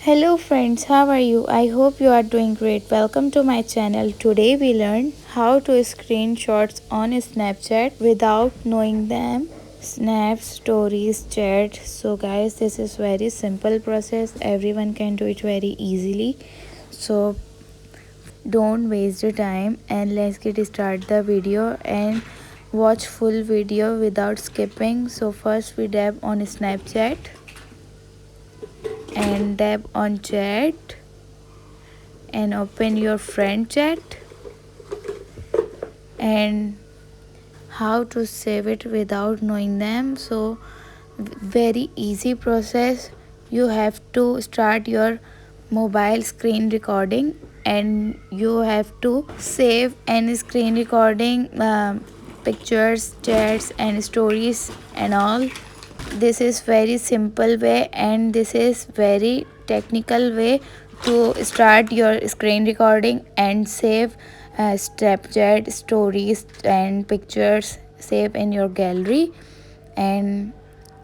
Hello friends, how are you? I hope you are doing great. Welcome to my channel. Today we learn how to screenshots on Snapchat without knowing them. Snap, stories, chat. So guys, this is very simple process. Everyone can do it very easily. So don't waste your time and let's get start the video and watch full video without skipping. So first we tap on Snapchat and tap on chat and open your friend chat and how to save it without knowing them. So very easy process. You have to start your mobile screen recording and you have to save any screen recording, pictures, chats and stories and all. This is very simple way and this is very technical way to start your screen recording and save Snapchat stories and pictures, save in your gallery. And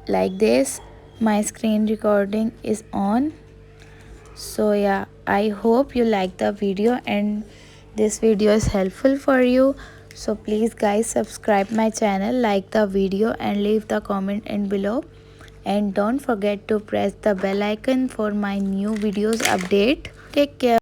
like this my screen recording is on. So yeah, I hope you like the video and this video is helpful for you. So please guys, subscribe my channel, like the video and leave the comment in below, and don't forget to press the bell icon for my new videos update. Take care.